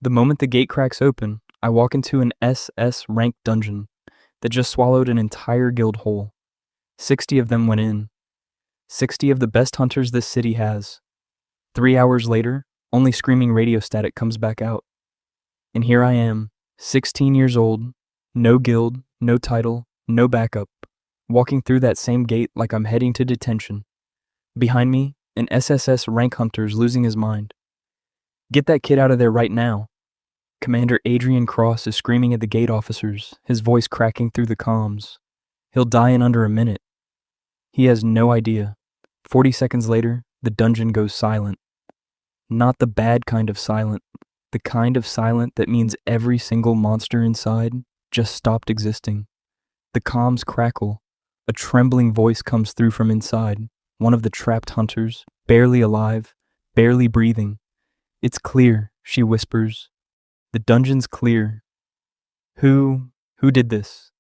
The moment the gate cracks open, I walk into an SS rank dungeon that just swallowed an entire guild whole. 60 of them went in. 60 of the best hunters this city has. 3 hours later, only screaming radio static comes back out. And here I am, 16 years old, no guild, no title, no backup, walking through that same gate like I'm heading to detention. Behind me, an SSS rank hunter's losing his mind. Get that kid out of there right now. Commander Adrian Cross is screaming at the gate officers, his voice cracking through the comms. He'll die in under a minute. He has no idea. 40 seconds later, the dungeon goes silent. Not the bad kind of silent, the kind of silent that means every single monster inside just stopped existing. The comms crackle. A trembling voice comes through from inside, one of the trapped hunters, barely alive, barely breathing. It's clear, she whispers. The dungeon's clear. Who did this?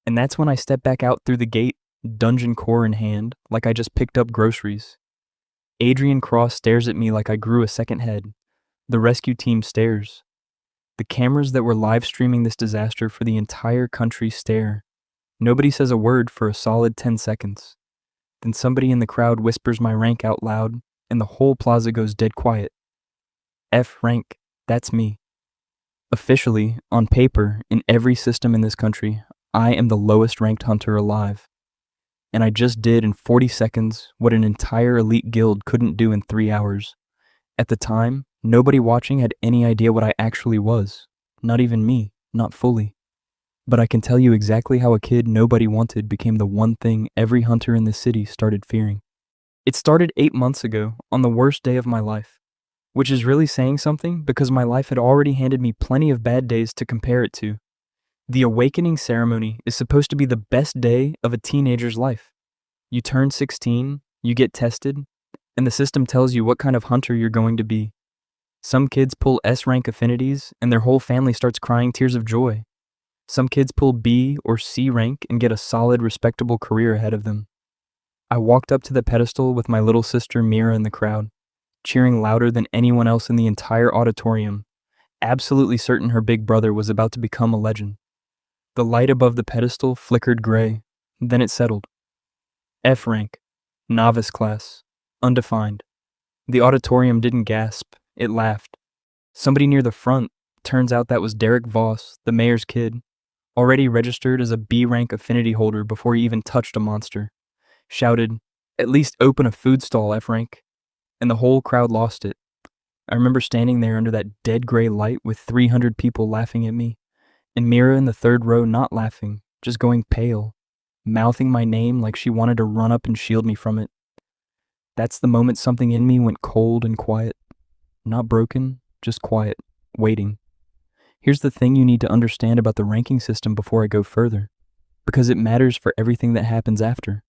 And that's when I step back out through the gate, dungeon core in hand, like I just picked up groceries. Adrian Cross stares at me like I grew a second head. The rescue team stares. The cameras that were live streaming this disaster for the entire country stare. Nobody says a word for a solid 10 seconds. Then somebody in the crowd whispers my rank out loud, and the whole plaza goes dead quiet. F rank, that's me. Officially, on paper, in every system in this country, I am the lowest ranked hunter alive. And I just did in 40 seconds what an entire elite guild couldn't do in 3 hours. At the time, nobody watching had any idea what I actually was. Not even me, not fully. But I can tell you exactly how a kid nobody wanted became the one thing every hunter in the city started fearing. It started 8 months ago, on the worst day of my life. Which is really saying something because my life had already handed me plenty of bad days to compare it to. The awakening ceremony is supposed to be the best day of a teenager's life. You turn 16, you get tested, and the system tells you what kind of hunter you're going to be. Some kids pull S-rank affinities and their whole family starts crying tears of joy. Some kids pull B or C rank and get a solid, respectable career ahead of them. I walked up to the pedestal with my little sister Mira in the crowd, cheering louder than anyone else in the entire auditorium, absolutely certain her big brother was about to become a legend. The light above the pedestal flickered gray, then it settled. F rank, novice class, undefined. The auditorium didn't gasp, it laughed. Somebody near the front, turns out that was Derek Voss, the mayor's kid, already registered as a B rank affinity holder before he even touched a monster, shouted, "At least open a food stall, F rank." And the whole crowd lost it. I remember standing there under that dead gray light with 300 people laughing at me, and Mira in the third row not laughing, just going pale, mouthing my name like she wanted to run up and shield me from it. That's the moment something in me went cold and quiet. Not broken, just quiet, waiting. Here's the thing you need to understand about the ranking system before I go further, because it matters for everything that happens after.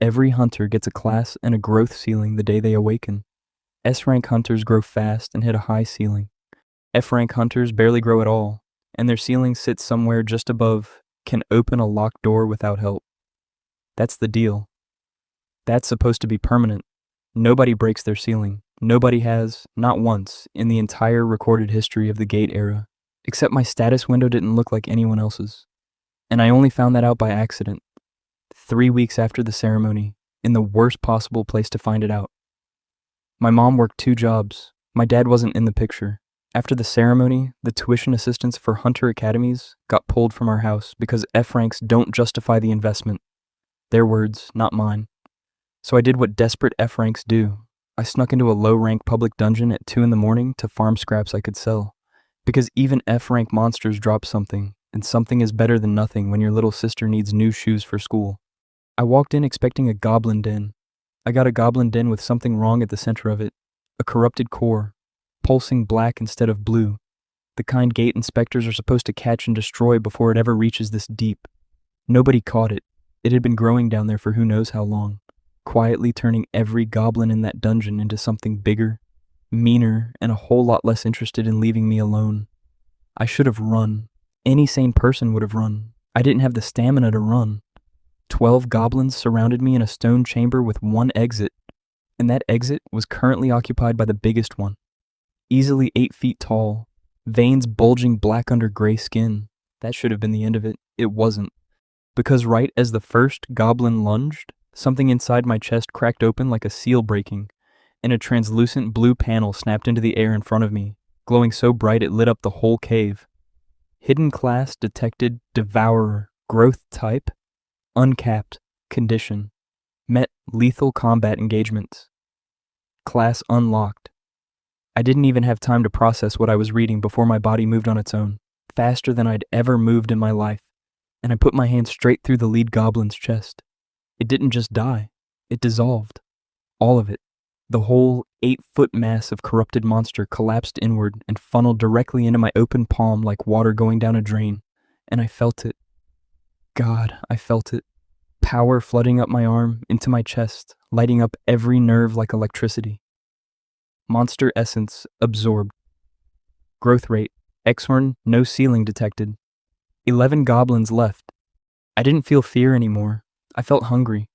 Every hunter gets a class and a growth ceiling the day they awaken. S-rank hunters grow fast and hit a high ceiling. F-rank hunters barely grow at all, and their ceiling sits somewhere just above, can open a locked door without help. That's the deal. That's supposed to be permanent. Nobody breaks their ceiling. Nobody has, not once, in the entire recorded history of the Gate era, except my status window didn't look like anyone else's. And I only found that out by accident. 3 weeks after the ceremony, in the worst possible place to find it out. My mom worked 2 jobs. My dad wasn't in the picture. After the ceremony, the tuition assistance for hunter academies got pulled from our house because F ranks don't justify the investment. Their words, not mine. So I did what desperate F ranks do. I snuck into a low-rank public dungeon at 2 in the morning to farm scraps I could sell. Because even F-rank monsters drop something, and something is better than nothing when your little sister needs new shoes for school. I walked in expecting a goblin den. I got a goblin den with something wrong at the center of it. A corrupted core, pulsing black instead of blue. The kind gate inspectors are supposed to catch and destroy before it ever reaches this deep. Nobody caught it. It had been growing down there for who knows how long, quietly turning every goblin in that dungeon into something bigger, meaner, and a whole lot less interested in leaving me alone. I should have run. Any sane person would have run. I didn't have the stamina to run. 12 goblins surrounded me in a stone chamber with one exit, and that exit was currently occupied by the biggest one. Easily 8 feet tall, Veins bulging black under gray skin. That should have been the end of it. It wasn't. Because right as the first goblin lunged, something inside my chest cracked open like a seal breaking, and a translucent blue panel snapped into the air in front of me, glowing so bright it lit up the whole cave. Hidden class detected, devourer, growth type, uncapped, condition. Met lethal combat engagements. Class unlocked. I didn't even have time to process what I was reading before my body moved on its own, faster than I'd ever moved in my life, and I put my hand straight through the lead goblin's chest. It didn't just die, it dissolved. All of it. The whole 8-foot mass of corrupted monster collapsed inward and funneled directly into my open palm like water going down a drain, and I felt it. God, I felt it. Power flooding up my arm, into my chest, lighting up every nerve like electricity. Monster essence absorbed. Growth rate, Exhorn, no ceiling detected. 11 goblins left. I didn't feel fear anymore. I felt hungry.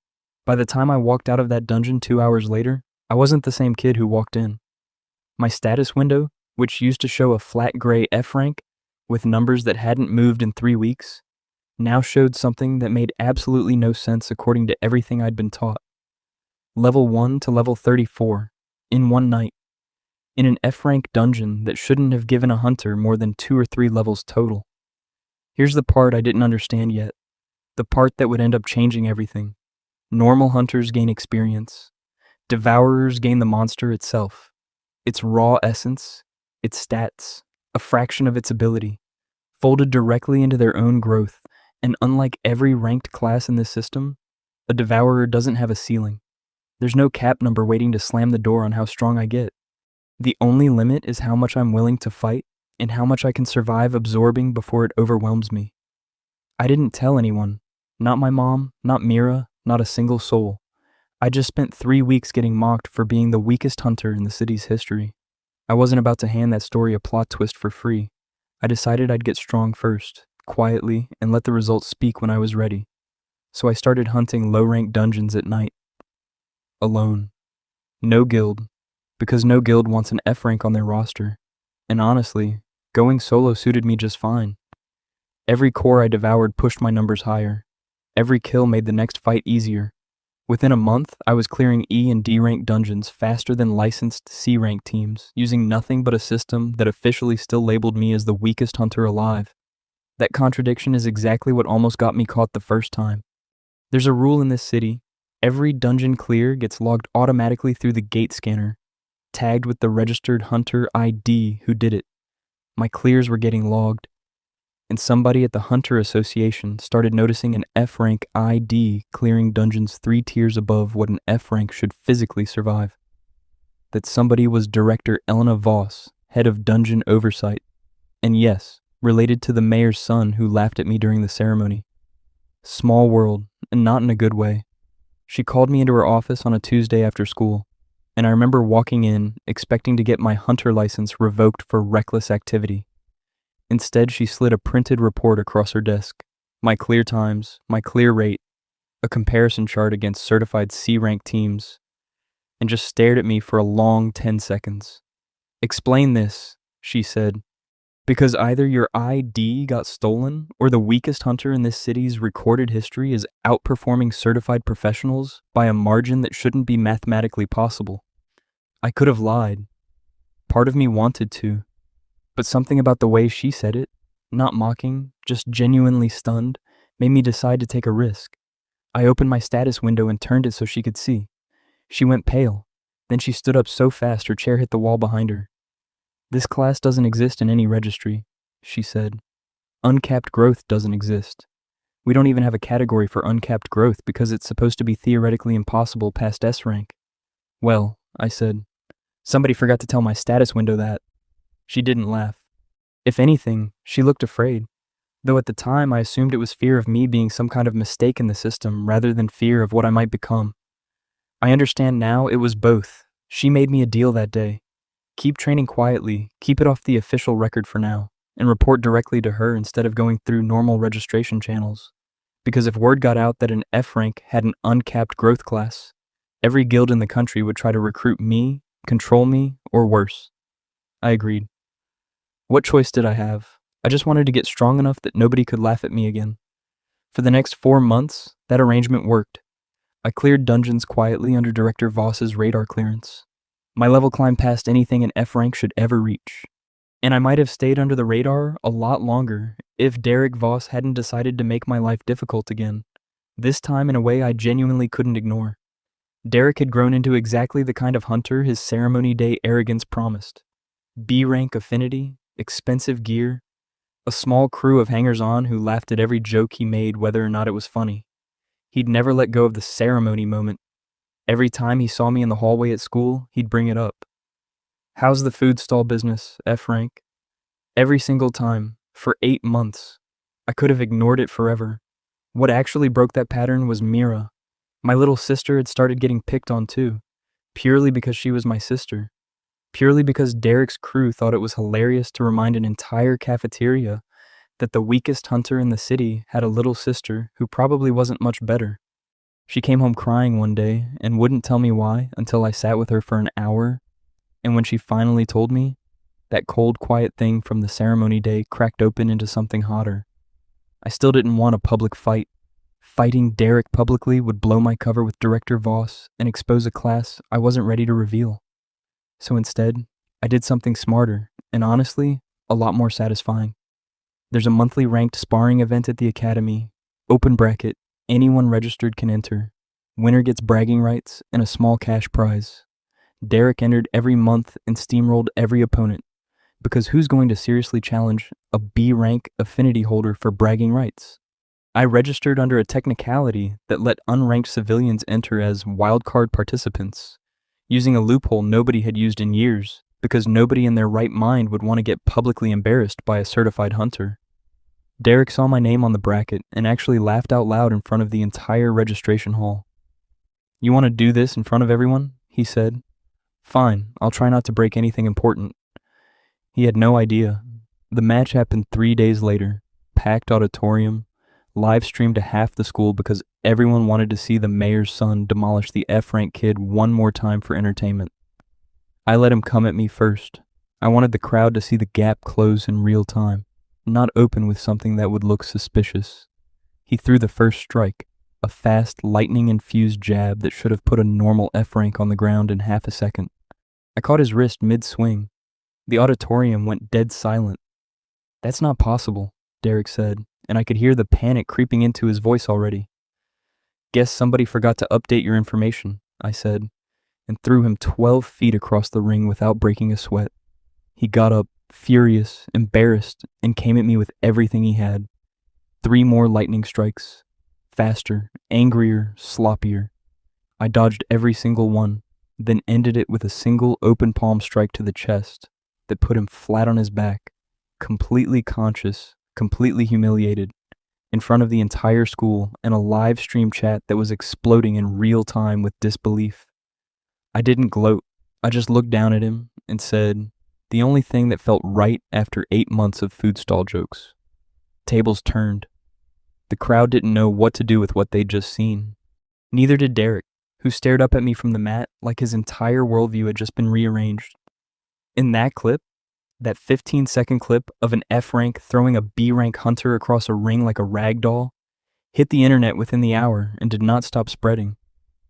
By the time I walked out of that dungeon 2 hours later, I wasn't the same kid who walked in. My status window, which used to show a flat gray F rank with numbers that hadn't moved in 3 weeks, now showed something that made absolutely no sense according to everything I'd been taught. Level 1 to level 34, in one night, in an F-rank dungeon that shouldn't have given a hunter more than 2 or 3 levels total. Here's the part I didn't understand yet, the part that would end up changing everything. Normal hunters gain experience. Devourers gain the monster itself, its raw essence, its stats, a fraction of its ability, folded directly into their own growth, and unlike every ranked class in this system, a devourer doesn't have a ceiling. There's no cap number waiting to slam the door on how strong I get. The only limit is how much I'm willing to fight and how much I can survive absorbing before it overwhelms me. I didn't tell anyone. Not my mom, not Mira, not a single soul. I just spent 3 weeks getting mocked for being the weakest hunter in the city's history. I wasn't about to hand that story a plot twist for free. I decided I'd get strong first, quietly, and let the results speak when I was ready. So I started hunting low-ranked dungeons at night. Alone. No guild, because no guild wants an F rank on their roster. And honestly, going solo suited me just fine. Every core I devoured pushed my numbers higher. Every kill made the next fight easier. Within a month, I was clearing E and D rank dungeons faster than licensed C rank teams, using nothing but a system that officially still labeled me as the weakest hunter alive. That contradiction is exactly what almost got me caught the first time. There's a rule in this city. Every dungeon clear gets logged automatically through the gate scanner, tagged with the registered hunter ID who did it. My clears were getting logged, and somebody at the Hunter Association started noticing an F rank ID clearing dungeons 3 tiers above what an F rank should physically survive. That somebody was Director Elena Voss, head of dungeon oversight, and yes, related to the mayor's son who laughed at me during the ceremony. Small world, and not in a good way. She called me into her office on a Tuesday after school, and I remember walking in, expecting to get my hunter license revoked for reckless activity. Instead, she slid a printed report across her desk, my clear times, my clear rate, a comparison chart against certified C-rank teams, and just stared at me for a long 10 seconds. "Explain this," she said, "because either your ID got stolen or the weakest hunter in this city's recorded history is outperforming certified professionals by a margin that shouldn't be mathematically possible." I could have lied. Part of me wanted to, but something about the way she said it, not mocking, just genuinely stunned, made me decide to take a risk. I opened my status window and turned it so she could see. She went pale. Then she stood up so fast her chair hit the wall behind her. "This class doesn't exist in any registry," she said. "Uncapped growth doesn't exist. We don't even have a category for uncapped growth because it's supposed to be theoretically impossible past S rank." "Well," I said, "somebody forgot to tell my status window that." She didn't laugh. If anything, she looked afraid, though at the time I assumed it was fear of me being some kind of mistake in the system rather than fear of what I might become. I understand now it was both. She made me a deal that day. Keep training quietly, keep it off the official record for now, and report directly to her instead of going through normal registration channels. Because if word got out that an F rank had an uncapped growth class, every guild in the country would try to recruit me, control me, or worse. I agreed. What choice did I have? I just wanted to get strong enough that nobody could laugh at me again. For the next 4 months, that arrangement worked. I cleared dungeons quietly under Director Voss's radar clearance. My level climbed past anything an F rank should ever reach. And I might have stayed under the radar a lot longer if Derek Voss hadn't decided to make my life difficult again, this time in a way I genuinely couldn't ignore. Derek had grown into exactly the kind of hunter his ceremony day arrogance promised. B rank affinity, expensive gear, a small crew of hangers-on who laughed at every joke he made whether or not it was funny. He'd never let go of the ceremony moment. Every time he saw me in the hallway at school, he'd bring it up. How's the food stall business, F rank? Every single time, for 8 months. I could have ignored it forever. What actually broke that pattern was Mira. My little sister had started getting picked on too, purely because she was my sister. Purely because Derek's crew thought it was hilarious to remind an entire cafeteria that the weakest hunter in the city had a little sister who probably wasn't much better. She came home crying one day and wouldn't tell me why until I sat with her for an hour, and when she finally told me, that cold, quiet thing from the ceremony day cracked open into something hotter. I still didn't want a public fight. Fighting Derek publicly would blow my cover with Director Voss and expose a class I wasn't ready to reveal. So instead, I did something smarter and honestly, a lot more satisfying. There's a monthly ranked sparring event at the academy, open bracket, anyone registered can enter. Winner gets bragging rights and a small cash prize. Derek entered every month and steamrolled every opponent, because who's going to seriously challenge a B rank affinity holder for bragging rights? I registered under a technicality that let unranked civilians enter as wildcard participants, using a loophole nobody had used in years, because nobody in their right mind would want to get publicly embarrassed by a certified hunter. Derek saw my name on the bracket and actually laughed out loud in front of the entire registration hall. "You want to do this in front of everyone?" he said. "Fine, I'll try not to break anything important." He had no idea. The match happened 3 days later, packed auditorium, live streamed to half the school because everyone wanted to see the mayor's son demolish the F-rank kid one more time for entertainment. I let him come at me first. I wanted the crowd to see the gap close in real time, not open with something that would look suspicious. He threw the first strike, a fast, lightning-infused jab that should have put a normal F-rank on the ground in half a second. I caught his wrist mid-swing. The auditorium went dead silent. "That's not possible," Derek said, and I could hear the panic creeping into his voice already. "Guess somebody forgot to update your information," I said, and threw him 12 feet across the ring without breaking a sweat. He got up, furious, embarrassed, and came at me with everything he had. 3 more lightning strikes. Faster, angrier, sloppier. I dodged every single one, then ended it with a single open palm strike to the chest that put him flat on his back, completely conscious, completely humiliated, in front of the entire school and a live stream chat that was exploding in real time with disbelief. I didn't gloat. I just looked down at him and said, the only thing that felt right after 8 months of food stall jokes. Tables turned. The crowd didn't know what to do with what they'd just seen. Neither did Derek, who stared up at me from the mat like his entire worldview had just been rearranged. In that clip, that 15-second clip of an F-rank throwing a B-rank hunter across a ring like a rag doll, hit the internet within the hour and did not stop spreading.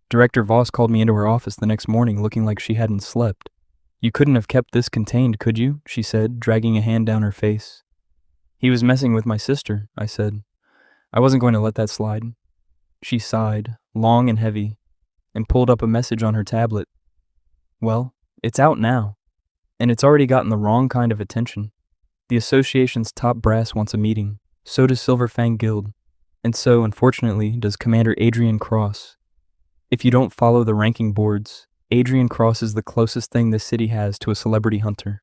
Director Voss called me into her office the next morning looking like she hadn't slept. "You couldn't have kept this contained, could you?" she said, dragging a hand down her face. "He was messing with my sister," I said. "I wasn't going to let that slide." She sighed, long and heavy, and pulled up a message on her tablet. "Well, it's out now, and it's already gotten the wrong kind of attention. The association's top brass wants a meeting, so does Silverfang Guild, and so, unfortunately, does Commander Adrian Cross. If you don't follow the ranking boards, Adrian Cross is the closest thing this city has to a celebrity hunter.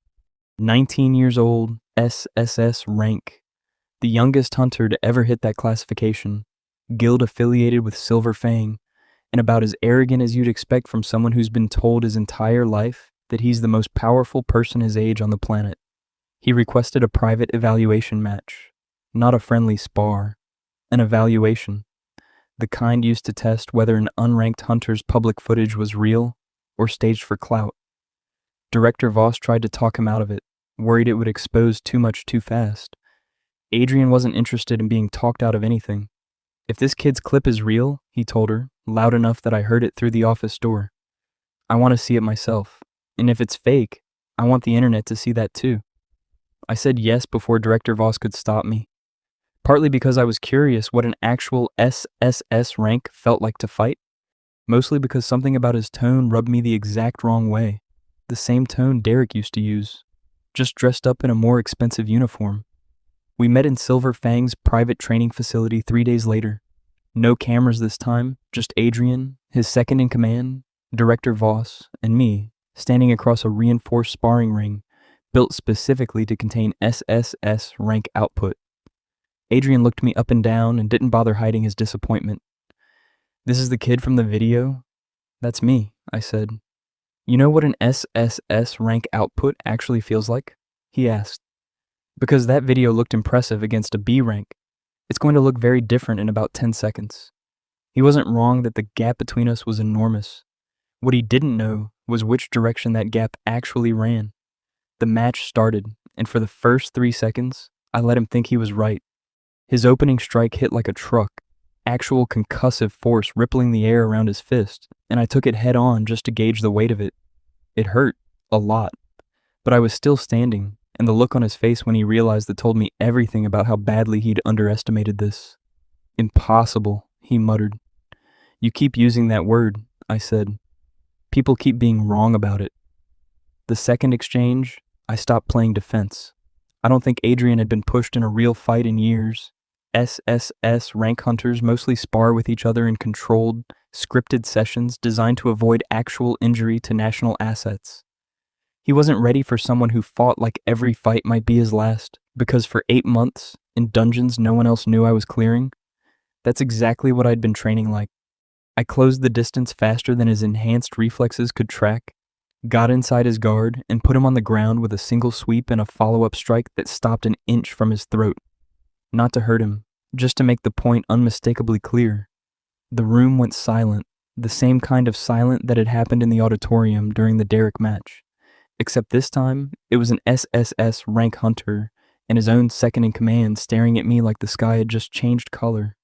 19 years old, SSS rank. The youngest hunter to ever hit that classification, guild affiliated with Silverfang, and about as arrogant as you'd expect from someone who's been told his entire life that he's the most powerful person his age on the planet. He requested a private evaluation match, not a friendly spar, an evaluation, the kind used to test whether an unranked hunter's public footage was real or staged for clout. Director Voss tried to talk him out of it, worried it would expose too much too fast. Adrian wasn't interested in being talked out of anything. If this kid's clip is real, he told her, loud enough that I heard it through the office door, I want to see it myself. And if it's fake, I want the internet to see that too. I said yes before Director Voss could stop me. Partly because I was curious what an actual SSS rank felt like to fight. Mostly because something about his tone rubbed me the exact wrong way. The same tone Derek used to use, just dressed up in a more expensive uniform. We met in Silver Fang's private training facility 3 days later. No cameras this time, just Adrian, his second in command, Director Voss, and me, standing across a reinforced sparring ring built specifically to contain SSS rank output. Adrian looked me up and down and didn't bother hiding his disappointment. This is the kid from the video? That's me, I said. You know what an SSS rank output actually feels like? He asked. Because that video looked impressive against a B rank, it's going to look very different in about 10 seconds. He wasn't wrong that the gap between us was enormous. What he didn't know was which direction that gap actually ran. The match started, and for the first 3 seconds, I let him think he was right. His opening strike hit like a truck, actual concussive force rippling the air around his fist, and I took it head on just to gauge the weight of it. It hurt, a lot, but I was still standing, and the look on his face when he realized it told me everything about how badly he'd underestimated this. Impossible, he muttered. You keep using that word, I said. People keep being wrong about it. The second exchange, I stopped playing defense. I don't think Adrian had been pushed in a real fight in years. SSS rank hunters mostly spar with each other in controlled, scripted sessions designed to avoid actual injury to national assets. He wasn't ready for someone who fought like every fight might be his last, because for 8 months, in dungeons no one else knew I was clearing. That's exactly what I'd been training like. I closed the distance faster than his enhanced reflexes could track, got inside his guard, and put him on the ground with a single sweep and a follow-up strike that stopped an inch from his throat. Not to hurt him, just to make the point unmistakably clear. The room went silent, the same kind of silent that had happened in the auditorium during the Derek match. Except this time, it was an SSS rank hunter and his own second-in-command staring at me like the sky had just changed color.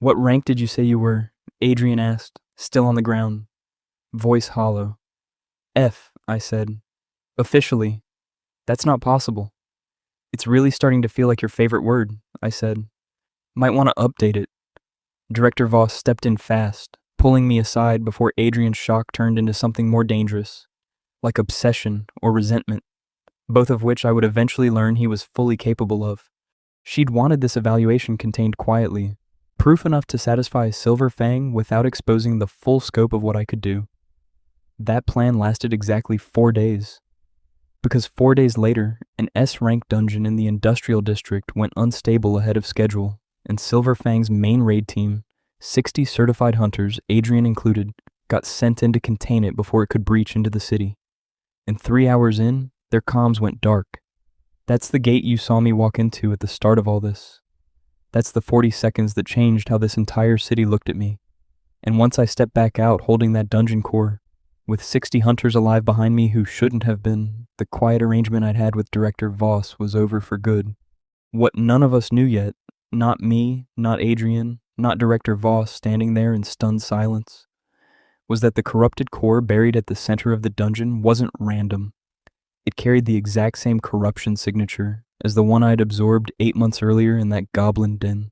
What rank did you say you were? Adrian asked, still on the ground. Voice hollow. F, I said. Officially. That's not possible. It's really starting to feel like your favorite word, I said. Might want to update it. Director Voss stepped in fast, pulling me aside before Adrian's shock turned into something more dangerous, like obsession or resentment, both of which I would eventually learn he was fully capable of. She'd wanted this evaluation contained quietly, proof enough to satisfy Silver Fang without exposing the full scope of what I could do. That plan lasted exactly 4 days. Because 4 days later, an S-rank dungeon in the industrial district went unstable ahead of schedule, and Silver Fang's main raid team, 60 certified hunters, Adrian included, got sent in to contain it before it could breach into the city. And 3 hours in, their comms went dark. That's the gate you saw me walk into at the start of all this. That's the 40 seconds that changed how this entire city looked at me. And once I stepped back out holding that dungeon core, with 60 hunters alive behind me who shouldn't have been, the quiet arrangement I'd had with Director Voss was over for good. What none of us knew yet, not me, not Adrian, not Director Voss standing there in stunned silence, was that the corrupted core buried at the center of the dungeon wasn't random. It carried the exact same corruption signature as the one I'd absorbed 8 months earlier in that goblin den.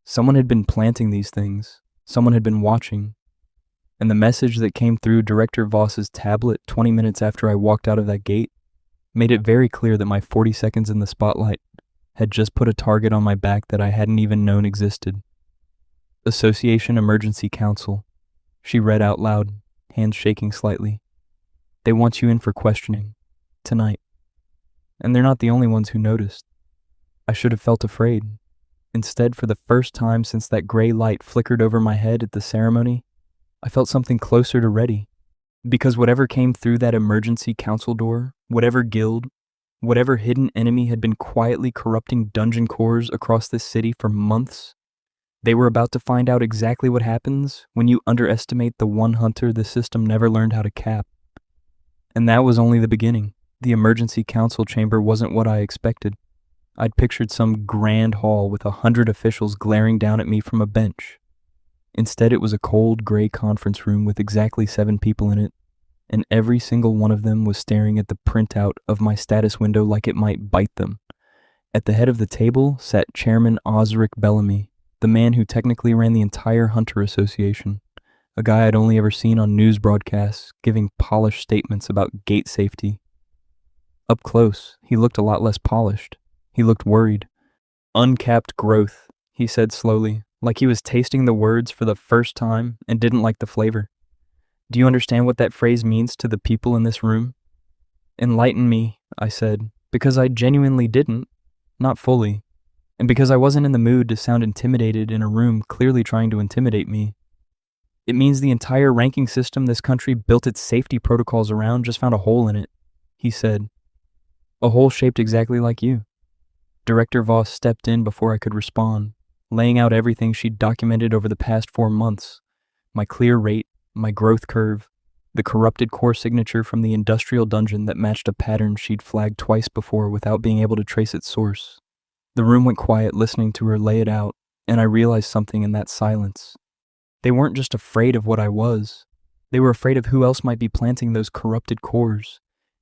Someone had been planting these things, someone had been watching, and the message that came through Director Voss's tablet 20 minutes after I walked out of that gate made it very clear that my 40 seconds in the spotlight had just put a target on my back that I hadn't even known existed. Association Emergency Council, she read out loud, hands shaking slightly. They want you in for questioning, tonight. And they're not the only ones who noticed. I should have felt afraid. Instead, for the first time since that gray light flickered over my head at the ceremony, I felt something closer to ready. Because whatever came through that emergency council door, whatever guild, whatever hidden enemy had been quietly corrupting dungeon cores across this city for months, they were about to find out exactly what happens when you underestimate the one hunter the system never learned how to cap. And that was only the beginning. The emergency council chamber wasn't what I expected. I'd pictured some grand hall with 100 officials glaring down at me from a bench. Instead, it was a cold, gray conference room with exactly 7 people in it, and every single one of them was staring at the printout of my status window like it might bite them. At the head of the table sat Chairman Osric Bellamy, the man who technically ran the entire Hunter Association, a guy I'd only ever seen on news broadcasts giving polished statements about gate safety. Up close, he looked a lot less polished. He looked worried. "Uncapped growth," he said slowly, like he was tasting the words for the first time and didn't like the flavor. "Do you understand what that phrase means to the people in this room?" "Enlighten me," I said, because I genuinely didn't, not fully, and because I wasn't in the mood to sound intimidated in a room clearly trying to intimidate me. "It means the entire ranking system this country built its safety protocols around just found a hole in it," he said. "A hole shaped exactly like you." Director Voss stepped in before I could respond, laying out everything she'd documented over the past 4 months. My clear rate, my growth curve, the corrupted core signature from the industrial dungeon that matched a pattern she'd flagged twice before without being able to trace its source. The room went quiet listening to her lay it out, and I realized something in that silence. They weren't just afraid of what I was. They were afraid of who else might be planting those corrupted cores,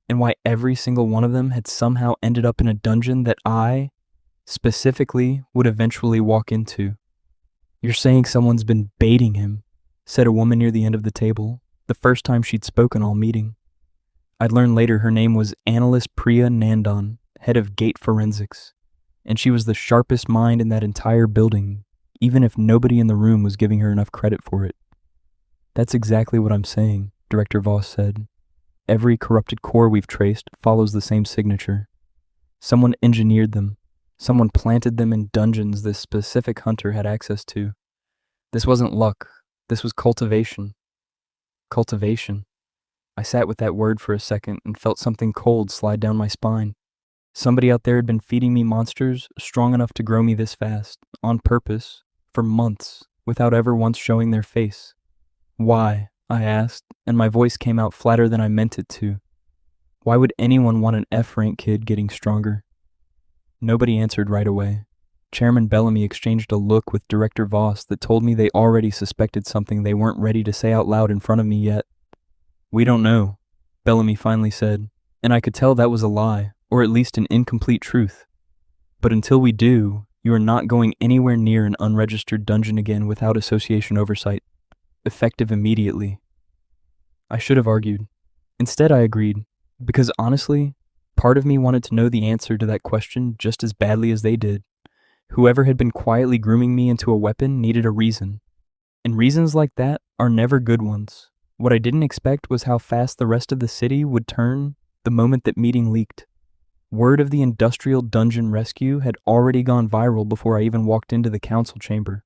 and why every single one of them had somehow ended up in a dungeon that I, specifically, would eventually walk into. "You're saying someone's been baiting him," said a woman near the end of the table, the first time she'd spoken all meeting. I'd learned later her name was Analyst Priya Nandan, head of gate forensics, and she was the sharpest mind in that entire building, even if nobody in the room was giving her enough credit for it. "That's exactly what I'm saying," Director Voss said. "Every corrupted core we've traced follows the same signature. Someone engineered them. Someone planted them in dungeons this specific hunter had access to. This wasn't luck. This was cultivation." Cultivation. I sat with that word for a second and felt something cold slide down my spine. Somebody out there had been feeding me monsters strong enough to grow me this fast, on purpose, for months, without ever once showing their face. "Why?" I asked, and my voice came out flatter than I meant it to. "Why would anyone want an F-rank kid getting stronger?" Nobody answered right away. Chairman Bellamy exchanged a look with Director Voss that told me they already suspected something they weren't ready to say out loud in front of me yet. "We don't know," Bellamy finally said, and I could tell that was a lie, or at least an incomplete truth. "But until we do, you are not going anywhere near an unregistered dungeon again without association oversight. Effective immediately." I should have argued. Instead, I agreed, because honestly, part of me wanted to know the answer to that question just as badly as they did. Whoever had been quietly grooming me into a weapon needed a reason. And reasons like that are never good ones. What I didn't expect was how fast the rest of the city would turn the moment that meeting leaked. Word of the industrial dungeon rescue had already gone viral before I even walked into the council chamber.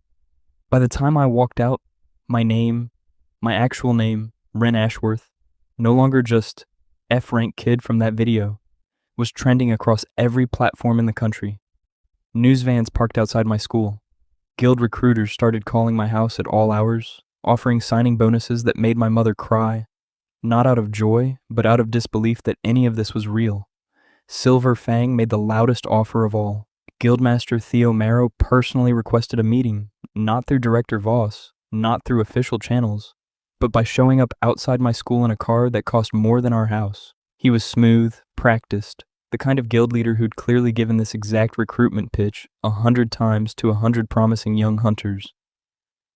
By the time I walked out, my name, my actual name, Ren Ashworth, no longer just F-rank kid from that video, was trending across every platform in the country. News vans parked outside my school. Guild recruiters started calling my house at all hours, offering signing bonuses that made my mother cry, not out of joy, but out of disbelief that any of this was real. Silver Fang made the loudest offer of all. Guildmaster Theo Marrow personally requested a meeting, not through Director Voss, not through official channels, but by showing up outside my school in a car that cost more than our house. He was smooth, practiced, the kind of guild leader who'd clearly given this exact recruitment pitch 100 times to 100 promising young hunters.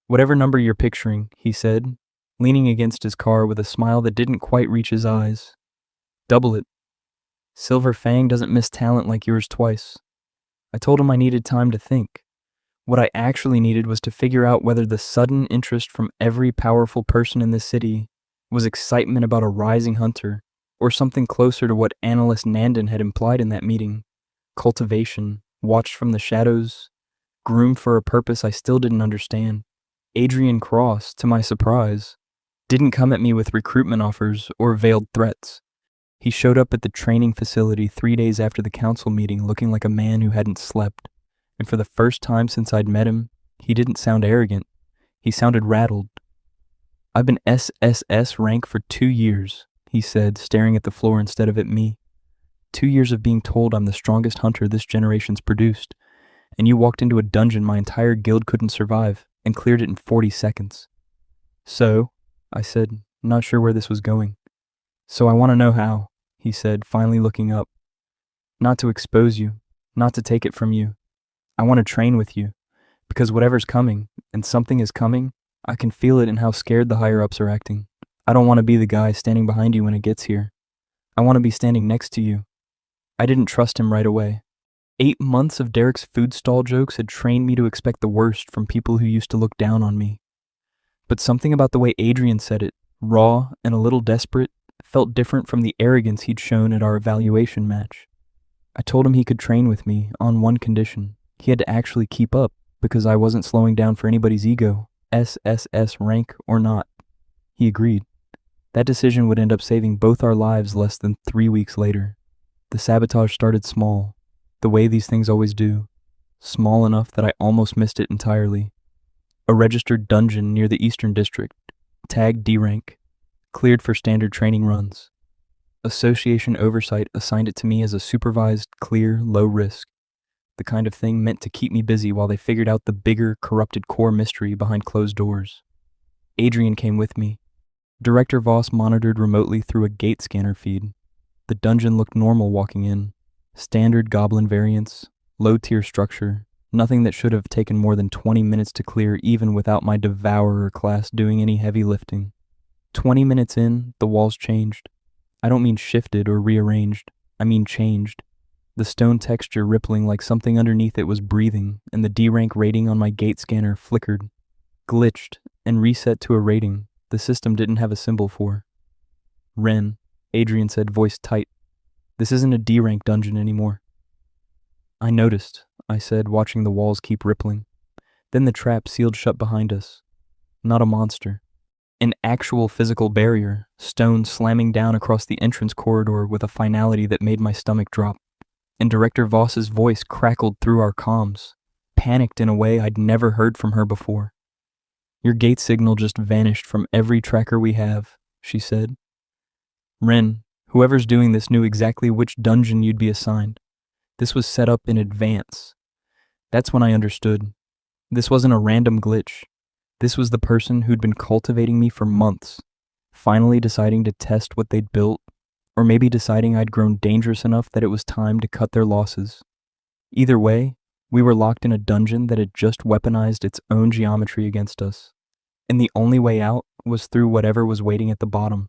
"Whatever number you're picturing," he said, leaning against his car with a smile that didn't quite reach his eyes. "Double it. Silver Fang doesn't miss talent like yours twice." I told him I needed time to think. What I actually needed was to figure out whether the sudden interest from every powerful person in this city was excitement about a rising hunter, or something closer to what Analyst Nandan had implied in that meeting. Cultivation, watched from the shadows, groomed for a purpose I still didn't understand. Adrian Cross, to my surprise, didn't come at me with recruitment offers or veiled threats. He showed up at the training facility 3 days after the council meeting looking like a man who hadn't slept, and for the first time since I'd met him, he didn't sound arrogant. He sounded rattled. "I've been SSS rank for 2 years, he said, staring at the floor instead of at me. 2 years of being told I'm the strongest hunter this generation's produced, and you walked into a dungeon my entire guild couldn't survive and cleared it in 40 seconds. So, I said, not sure where this was going. So I want to know how, he said, finally looking up. Not to expose you, not to take it from you. I want to train with you, because whatever's coming, and something is coming, I can feel it in how scared the higher-ups are acting. I don't want to be the guy standing behind you when it gets here. I want to be standing next to you. I didn't trust him right away. 8 months of Derek's food stall jokes had trained me to expect the worst from people who used to look down on me. But something about the way Adrian said it, raw and a little desperate, felt different from the arrogance he'd shown at our evaluation match. I told him he could train with me on one condition. He had to actually keep up, because I wasn't slowing down for anybody's ego, SSS rank or not. He agreed. That decision would end up saving both our lives less than 3 weeks later. The sabotage started small, the way these things always do, small enough that I almost missed it entirely. A registered dungeon near the Eastern District, tagged D rank, cleared for standard training runs. Association oversight assigned it to me as a supervised, clear, low risk, the kind of thing meant to keep me busy while they figured out the bigger, corrupted core mystery behind closed doors. Adrian came with me. Director Voss monitored remotely through a gate scanner feed. The dungeon looked normal walking in. Standard goblin variants, low-tier structure, nothing that should have taken more than 20 minutes to clear even without my devourer class doing any heavy lifting. 20 minutes in, the walls changed. I don't mean shifted or rearranged, I mean changed. The stone texture rippling like something underneath it was breathing, and the D-rank rating on my gate scanner flickered, glitched, and reset to a rating the system didn't have a symbol for. Ren, Adrian said, voice tight. This isn't a D-rank dungeon anymore. I noticed, I said, watching the walls keep rippling. Then the trap sealed shut behind us. Not a monster. An actual physical barrier, stone slamming down across the entrance corridor with a finality that made my stomach drop. And Director Voss's voice crackled through our comms, panicked in a way I'd never heard from her before. Your gate signal just vanished from every tracker we have, she said. Ren, whoever's doing this knew exactly which dungeon you'd be assigned. This was set up in advance. That's when I understood. This wasn't a random glitch. This was the person who'd been cultivating me for months, finally deciding to test what they'd built, or maybe deciding I'd grown dangerous enough that it was time to cut their losses. Either way, we were locked in a dungeon that had just weaponized its own geometry against us, and the only way out was through whatever was waiting at the bottom.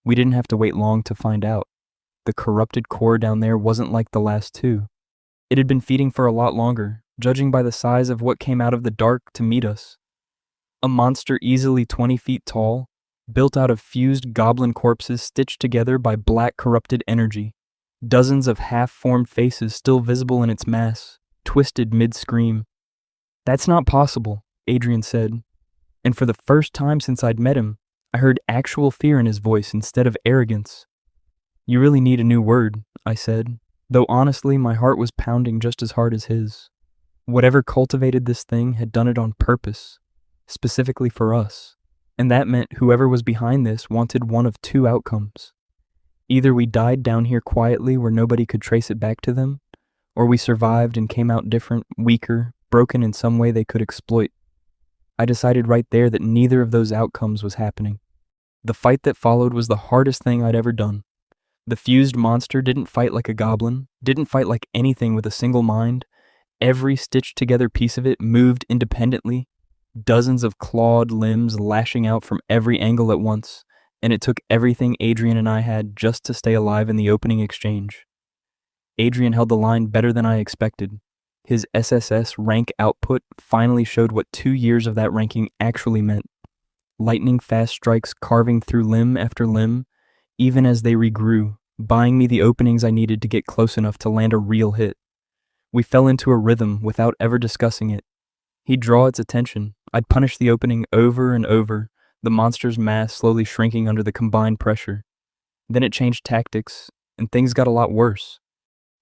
We didn't have to wait long to find out. The corrupted core down there wasn't like the last two. It had been feeding for a lot longer, judging by the size of what came out of the dark to meet us. A monster easily 20 feet tall, built out of fused goblin corpses stitched together by black corrupted energy. Dozens of half-formed faces still visible in its mass, twisted mid-scream. That's not possible, Adrian said. And for the first time since I'd met him, I heard actual fear in his voice instead of arrogance. You really need a new word, I said, though honestly my heart was pounding just as hard as his. Whatever cultivated this thing had done it on purpose, specifically for us, and that meant whoever was behind this wanted one of two outcomes. Either we died down here quietly where nobody could trace it back to them, or we survived and came out different, weaker, broken in some way they could exploit. I decided right there that neither of those outcomes was happening. The fight that followed was the hardest thing I'd ever done. The fused monster didn't fight like a goblin, didn't fight like anything with a single mind. Every stitched together piece of it moved independently, dozens of clawed limbs lashing out from every angle at once, and it took everything Adrian and I had just to stay alive in the opening exchange. Adrian held the line better than I expected. His SSS rank output finally showed what 2 years of that ranking actually meant. Lightning-fast strikes carving through limb after limb, even as they regrew, buying me the openings I needed to get close enough to land a real hit. We fell into a rhythm without ever discussing it. He'd draw its attention. I'd punish the opening over and over, the monster's mass slowly shrinking under the combined pressure. Then it changed tactics, and things got a lot worse.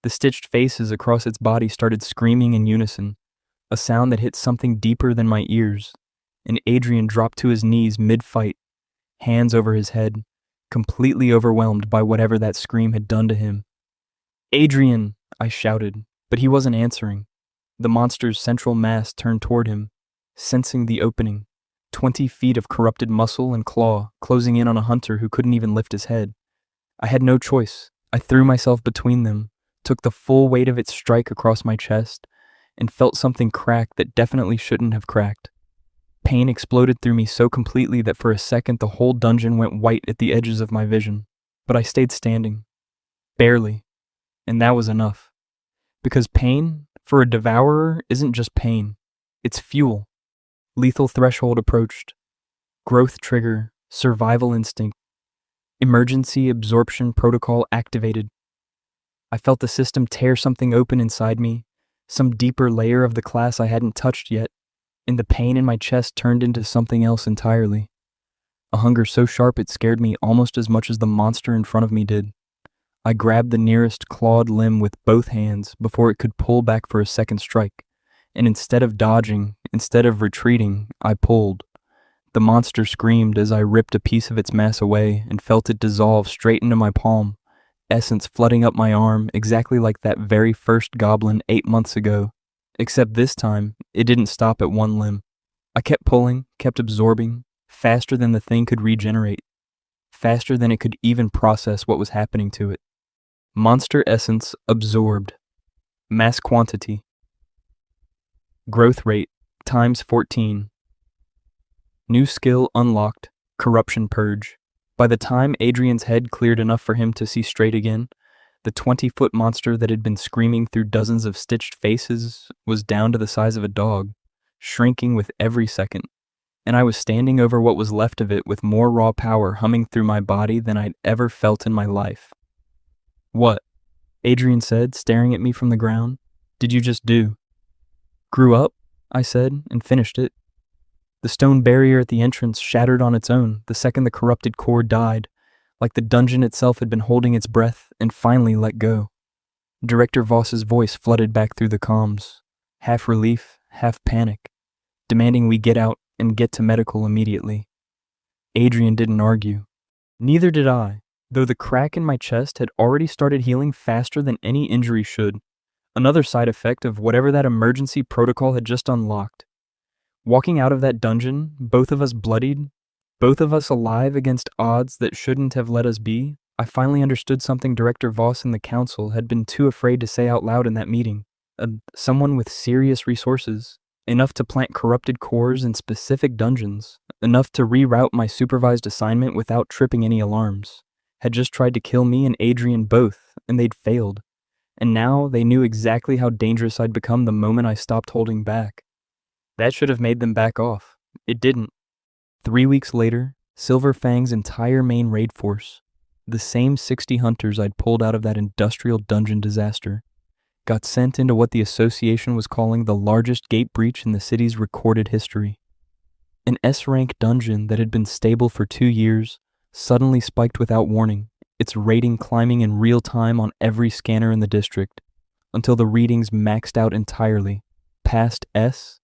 The stitched faces across its body started screaming in unison, a sound that hit something deeper than my ears, and Adrian dropped to his knees mid-fight, hands over his head, completely overwhelmed by whatever that scream had done to him. "Adrian!" I shouted, but he wasn't answering. The monster's central mass turned toward him, sensing the opening. 20 feet of corrupted muscle and claw closing in on a hunter who couldn't even lift his head. I had no choice. I threw myself between them, took the full weight of its strike across my chest, and felt something crack that definitely shouldn't have cracked. Pain exploded through me so completely that for a second the whole dungeon went white at the edges of my vision. But I stayed standing. Barely. And that was enough. Because pain, for a devourer, isn't just pain. It's fuel. Lethal threshold approached. Growth trigger, survival instinct. Emergency absorption protocol activated. I felt the system tear something open inside me, some deeper layer of the class I hadn't touched yet, and the pain in my chest turned into something else entirely. A hunger so sharp it scared me almost as much as the monster in front of me did. I grabbed the nearest clawed limb with both hands before it could pull back for a second strike, and instead of dodging, instead of retreating, I pulled. The monster screamed as I ripped a piece of its mass away and felt it dissolve straight into my palm, essence flooding up my arm exactly like that very first goblin 8 months ago, except this time, it didn't stop at one limb. I kept pulling, kept absorbing, faster than the thing could regenerate, faster than it could even process what was happening to it. Monster essence absorbed. Mass quantity. Growth rate times 14. New skill unlocked. Corruption purge. By the time Adrian's head cleared enough for him to see straight again, the 20-foot monster that had been screaming through dozens of stitched faces was down to the size of a dog, shrinking with every second, and I was standing over what was left of it with more raw power humming through my body than I'd ever felt in my life. "What?" Adrian said, staring at me from the ground. "Did you just do?" "Grew up," I said, and finished it. The stone barrier at the entrance shattered on its own the second the corrupted core died, like the dungeon itself had been holding its breath and finally let go. Director Voss's voice flooded back through the comms, half relief, half panic, demanding we get out and get to medical immediately. Adrian didn't argue. Neither did I, though the crack in my chest had already started healing faster than any injury should, another side effect of whatever that emergency protocol had just unlocked. Walking out of that dungeon, both of us bloodied, both of us alive against odds that shouldn't have let us be, I finally understood something Director Voss and the Council had been too afraid to say out loud in that meeting. Someone with serious resources, enough to plant corrupted cores in specific dungeons, enough to reroute my supervised assignment without tripping any alarms, had just tried to kill me and Adrian both, and they'd failed. And now they knew exactly how dangerous I'd become the moment I stopped holding back. That should have made them back off. It didn't. 3 weeks later, Silver Fang's entire main raid force, the same 60 hunters I'd pulled out of that industrial dungeon disaster, got sent into what the association was calling the largest gate breach in the city's recorded history. An S-rank dungeon that had been stable for 2 years suddenly spiked without warning, its rating climbing in real time on every scanner in the district, until the readings maxed out entirely, past SS,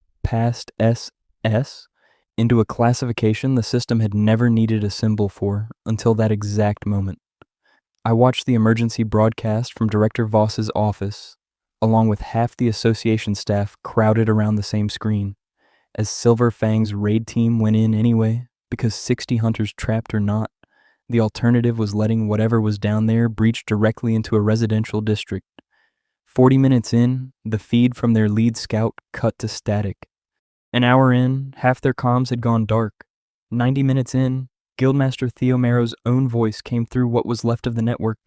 into a classification the system had never needed a symbol for until that exact moment. I watched the emergency broadcast from Director Voss's office, along with half the association staff crowded around the same screen, as Silver Fang's raid team went in anyway, because 60 hunters trapped or not, the alternative was letting whatever was down there breach directly into a residential district. 40 minutes in, the feed from their lead scout cut to static. An hour in, half their comms had gone dark. 90 minutes in, Guildmaster Theomero's own voice came through what was left of the network,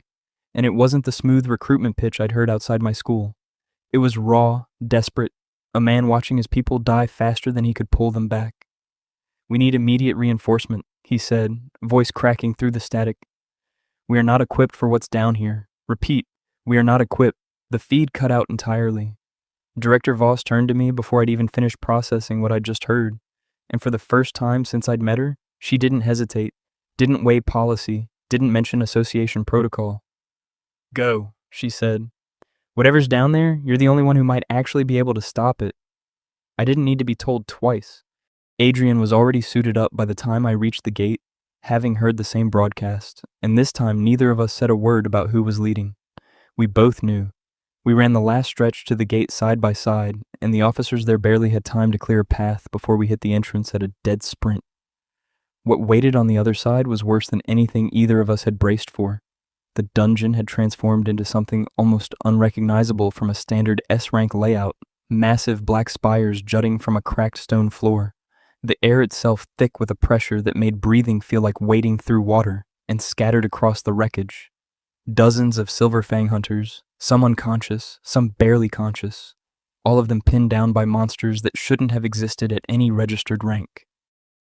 and it wasn't the smooth recruitment pitch I'd heard outside my school. It was raw, desperate, a man watching his people die faster than he could pull them back. "We need immediate reinforcement," he said, voice cracking through the static. "We are not equipped for what's down here. Repeat, we are not equipped." The feed cut out entirely. Director Voss turned to me before I'd even finished processing what I'd just heard, and for the first time since I'd met her, she didn't hesitate, didn't weigh policy, didn't mention association protocol. "Go," she said. "Whatever's down there, you're the only one who might actually be able to stop it." I didn't need to be told twice. Adrian was already suited up by the time I reached the gate, having heard the same broadcast, and this time neither of us said a word about who was leading. We both knew. We ran the last stretch to the gate side by side, and the officers there barely had time to clear a path before we hit the entrance at a dead sprint. What waited on the other side was worse than anything either of us had braced for. The dungeon had transformed into something almost unrecognizable from a standard S-rank layout, massive black spires jutting from a cracked stone floor, the air itself thick with a pressure that made breathing feel like wading through water, and scattered across the wreckage. Dozens of silver fang hunters, some unconscious, some barely conscious, all of them pinned down by monsters that shouldn't have existed at any registered rank.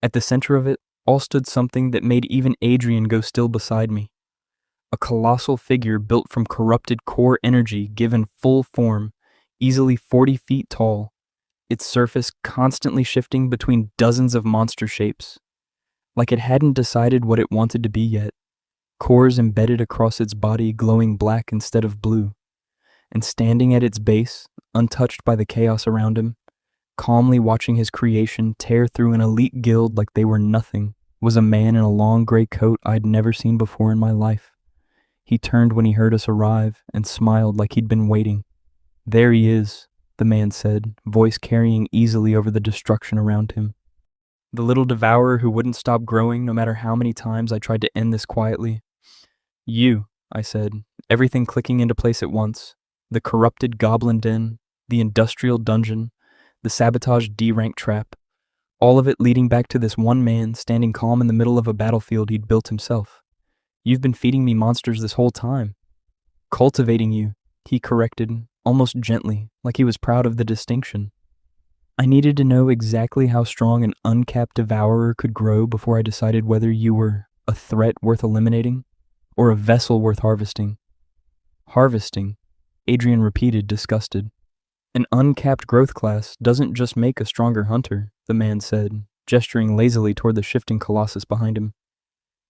At the center of it all stood something that made even Adrian go still beside me. A colossal figure built from corrupted core energy given full form, easily 40 feet tall, its surface constantly shifting between dozens of monster shapes. Like it hadn't decided what it wanted to be yet, cores embedded across its body glowing black instead of blue. And standing at its base, untouched by the chaos around him, calmly watching his creation tear through an elite guild like they were nothing, was a man in a long gray coat I'd never seen before in my life. He turned when he heard us arrive and smiled like he'd been waiting. "There he is," the man said, voice carrying easily over the destruction around him. The little devourer who wouldn't stop growing no matter how many times I tried to end this quietly. "You," I said, everything clicking into place at once. The corrupted goblin den, the industrial dungeon, the sabotaged D-rank trap, all of it leading back to this one man standing calm in the middle of a battlefield he'd built himself. "You've been feeding me monsters this whole time." "Cultivating you," he corrected, almost gently, like he was proud of the distinction. I needed to know exactly how strong an uncapped devourer could grow before I decided whether you were a threat worth eliminating or a vessel worth harvesting. "Harvesting," Adrian repeated, disgusted. "An uncapped growth class doesn't just make a stronger hunter," the man said, gesturing lazily toward the shifting colossus behind him.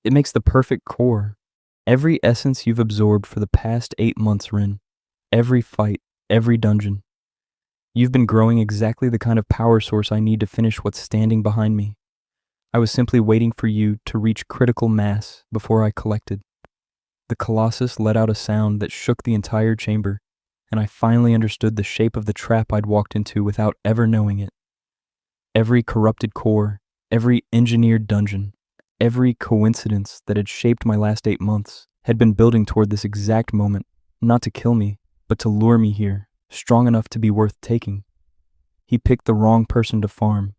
"It makes the perfect core. Every essence you've absorbed for the past 8 months, Ren. Every fight, every dungeon. You've been growing exactly the kind of power source I need to finish what's standing behind me. I was simply waiting for you to reach critical mass before I collected." The colossus let out a sound that shook the entire chamber, and I finally understood the shape of the trap I'd walked into without ever knowing it. Every corrupted core, every engineered dungeon, every coincidence that had shaped my last 8 months had been building toward this exact moment, not to kill me, but to lure me here, strong enough to be worth taking. He picked the wrong person to farm.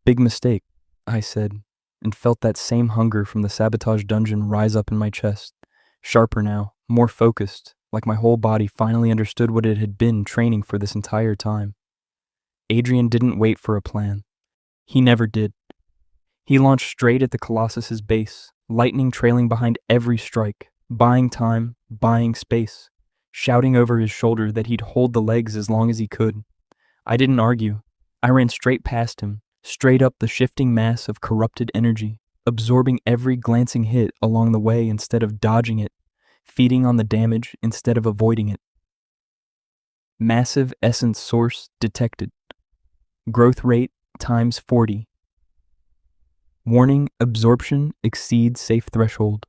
"Big mistake," I said, and felt that same hunger from the sabotage dungeon rise up in my chest, sharper now, more focused, like my whole body finally understood what it had been training for this entire time. Adrian didn't wait for a plan. He never did. He launched straight at the Colossus's base, lightning trailing behind every strike, buying time, buying space, shouting over his shoulder that he'd hold the legs as long as he could. I didn't argue. I ran straight past him, straight up the shifting mass of corrupted energy, absorbing every glancing hit along the way instead of dodging it, feeding on the damage instead of avoiding it. Massive essence source detected. Growth rate times 40. Warning, absorption exceeds safe threshold.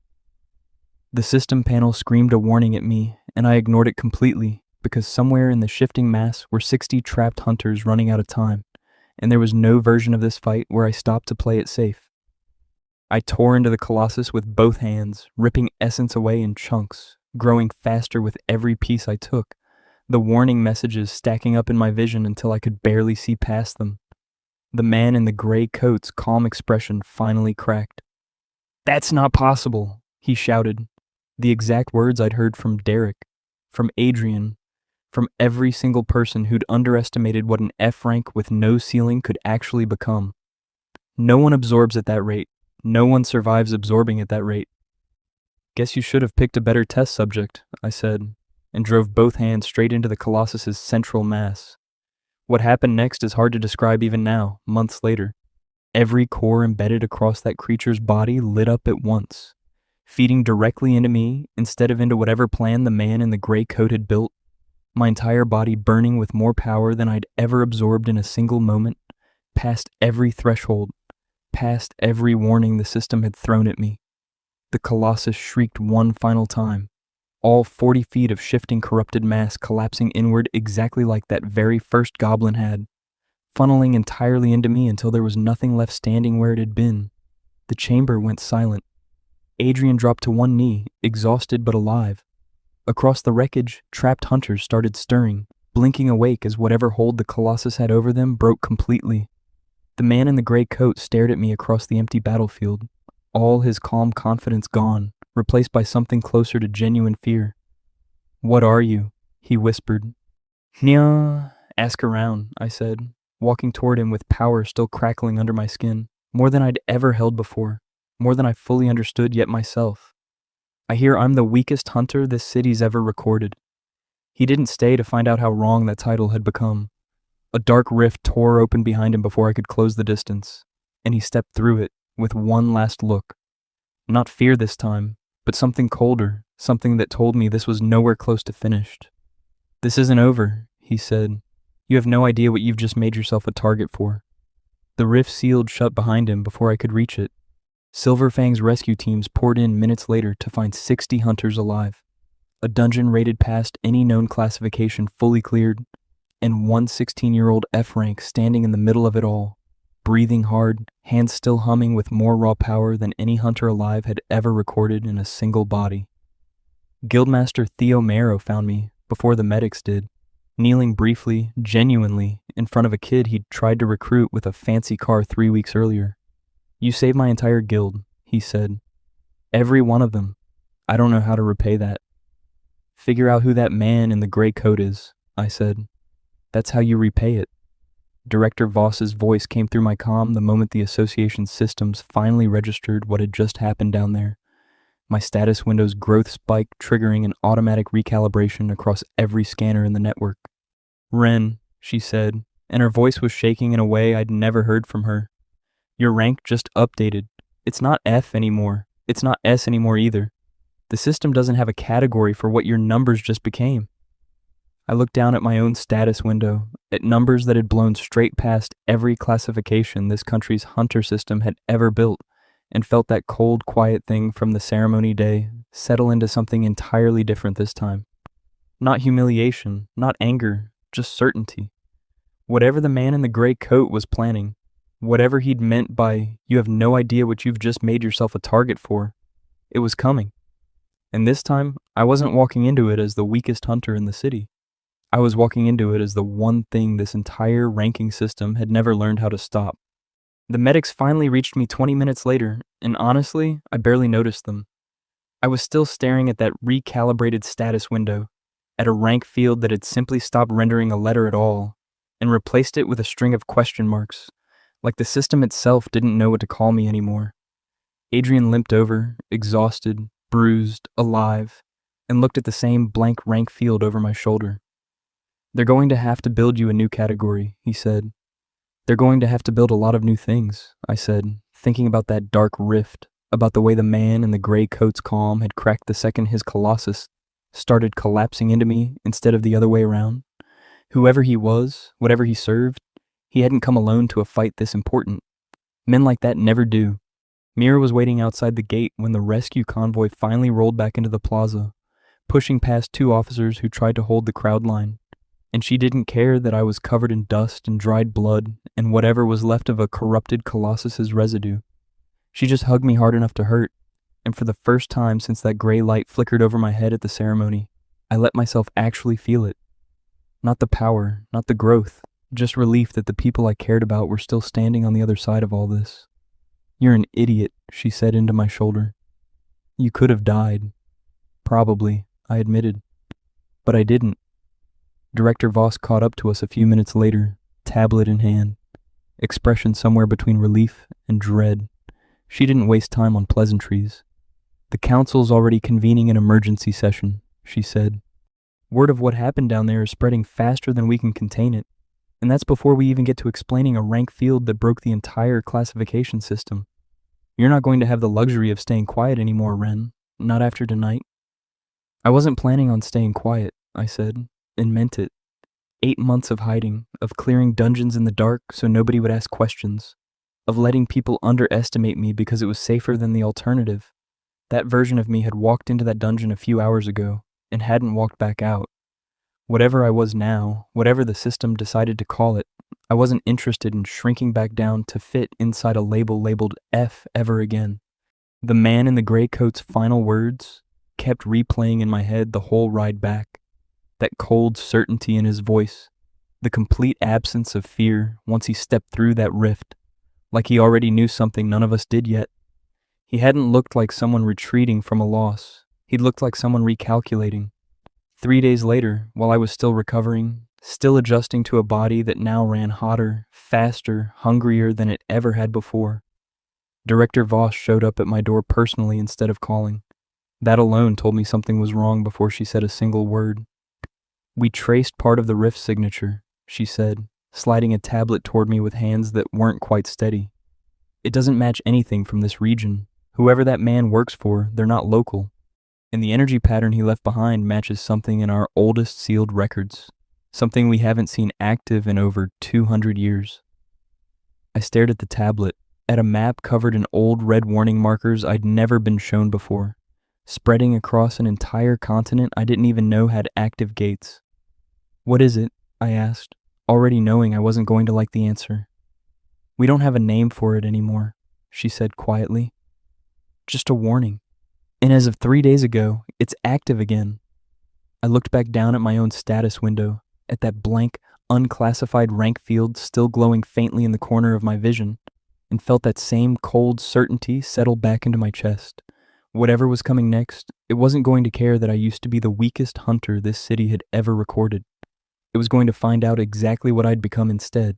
The system panel screamed a warning at me, and I ignored it completely because somewhere in the shifting mass were 60 trapped hunters running out of time, and there was no version of this fight where I stopped to play it safe. I tore into the Colossus with both hands, ripping essence away in chunks, growing faster with every piece I took, the warning messages stacking up in my vision until I could barely see past them. The man in the gray coat's calm expression finally cracked. "That's not possible," he shouted. The exact words I'd heard from Derek, from Adrian, from every single person who'd underestimated what an F rank with no ceiling could actually become. No one absorbs at that rate. No one survives absorbing at that rate. "Guess you should have picked a better test subject," I said, and drove both hands straight into the Colossus's central mass. What happened next is hard to describe even now, months later. Every core embedded across that creature's body lit up at once, feeding directly into me instead of into whatever plan the man in the gray coat had built, my entire body burning with more power than I'd ever absorbed in a single moment, past every threshold, past every warning the system had thrown at me. The Colossus shrieked one final time, all 40 feet of shifting corrupted mass collapsing inward exactly like that very first goblin had, funneling entirely into me until there was nothing left standing where it had been. The chamber went silent. Adrian dropped to one knee, exhausted but alive. Across the wreckage, trapped hunters started stirring, blinking awake as whatever hold the Colossus had over them broke completely. The man in the gray coat stared at me across the empty battlefield, all his calm confidence gone, replaced by something closer to genuine fear. "What are you?" he whispered. "Nya, ask around," I said, walking toward him with power still crackling under my skin, more than I'd ever held before, more than I fully understood yet myself. "I hear I'm the weakest hunter this city's ever recorded." He didn't stay to find out how wrong that title had become. A dark rift tore open behind him before I could close the distance, and he stepped through it with one last look. Not fear this time, but something colder, something that told me this was nowhere close to finished. "This isn't over," he said. "You have no idea what you've just made yourself a target for." The rift sealed shut behind him before I could reach it. Silverfang's rescue teams poured in minutes later to find 60 hunters alive. A dungeon rated past any known classification fully cleared, and one 16-year-old F rank standing in the middle of it all, breathing hard, hands still humming with more raw power than any hunter alive had ever recorded in a single body. Guildmaster Theo Marrow found me before the medics did, kneeling briefly, genuinely, in front of a kid he'd tried to recruit with a fancy car 3 weeks earlier. "You saved my entire guild," he said. "Every one of them. I don't know how to repay that." "Figure out who that man in the gray coat is," I said. "That's how you repay it." Director Voss's voice came through my comm the moment the association's systems finally registered what had just happened down there. My status window's growth spike triggering an automatic recalibration across every scanner in the network. "Ren," she said, and her voice was shaking in a way I'd never heard from her. "Your rank just updated. It's not F anymore. It's not S anymore either. The system doesn't have a category for what your numbers just became." I looked down at my own status window, at numbers that had blown straight past every classification this country's hunter system had ever built, and felt that cold, quiet thing from the ceremony day settle into something entirely different this time. Not humiliation, not anger, just certainty. Whatever the man in the gray coat was planning, whatever he'd meant by, "You have no idea what you've just made yourself a target for," it was coming. And this time, I wasn't walking into it as the weakest hunter in the city. I was walking into it as the one thing this entire ranking system had never learned how to stop. The medics finally reached me 20 minutes later, and honestly, I barely noticed them. I was still staring at that recalibrated status window, at a rank field that had simply stopped rendering a letter at all, and replaced it with a string of question marks, like the system itself didn't know what to call me anymore. Adrian limped over, exhausted, bruised, alive, and looked at the same blank rank field over my shoulder. "They're going to have to build you a new category," he said. "They're going to have to build a lot of new things," I said, thinking about that dark rift, about the way the man in the gray coat's calm had cracked the second his Colossus started collapsing into me instead of the other way around. Whoever he was, whatever he served, he hadn't come alone to a fight this important. Men like that never do. Mira was waiting outside the gate when the rescue convoy finally rolled back into the plaza, pushing past 2 officers who tried to hold the crowd line. And she didn't care that I was covered in dust and dried blood and whatever was left of a corrupted Colossus's residue. She just hugged me hard enough to hurt, and for the first time since that gray light flickered over my head at the ceremony, I let myself actually feel it. Not the power, not the growth, just relief that the people I cared about were still standing on the other side of all this. "You're an idiot," she said into my shoulder. "You could have died." "Probably," I admitted. "But I didn't." Director Voss caught up to us a few minutes later, tablet in hand, expression somewhere between relief and dread. She didn't waste time on pleasantries. "The council's already convening an emergency session," she said. "Word of what happened down there is spreading faster than we can contain it, and that's before we even get to explaining a rank field that broke the entire classification system. You're not going to have the luxury of staying quiet anymore, Ren, not after tonight." "I wasn't planning on staying quiet," I said, and meant it. 8 months of hiding, of clearing dungeons in the dark so nobody would ask questions, of letting people underestimate me because it was safer than the alternative. That version of me had walked into that dungeon a few hours ago, and hadn't walked back out. Whatever I was now, whatever the system decided to call it, I wasn't interested in shrinking back down to fit inside a label labeled F ever again. The man in the gray coat's final words kept replaying in my head the whole ride back. That cold certainty in his voice, the complete absence of fear once he stepped through that rift, like he already knew something none of us did yet. He hadn't looked like someone retreating from a loss. He'd looked like someone recalculating. 3 days later, while I was still recovering, still adjusting to a body that now ran hotter, faster, hungrier than it ever had before, Director Voss showed up at my door personally instead of calling. That alone told me something was wrong before she said a single word. "We traced part of the rift signature," she said, sliding a tablet toward me with hands that weren't quite steady. "It doesn't match anything from this region. Whoever that man works for, they're not local. And the energy pattern he left behind matches something in our oldest sealed records, something we haven't seen active in over 200 years. I stared at the tablet, at a map covered in old red warning markers I'd never been shown before, spreading across an entire continent I didn't even know had active gates. "What is it?" I asked, already knowing I wasn't going to like the answer. "We don't have a name for it anymore," she said quietly. "Just a warning. And as of 3 days ago, it's active again." I looked back down at my own status window, at that blank, unclassified rank field still glowing faintly in the corner of my vision, and felt that same cold certainty settle back into my chest. Whatever was coming next, it wasn't going to care that I used to be the weakest hunter this city had ever recorded. It was going to find out exactly what I'd become instead.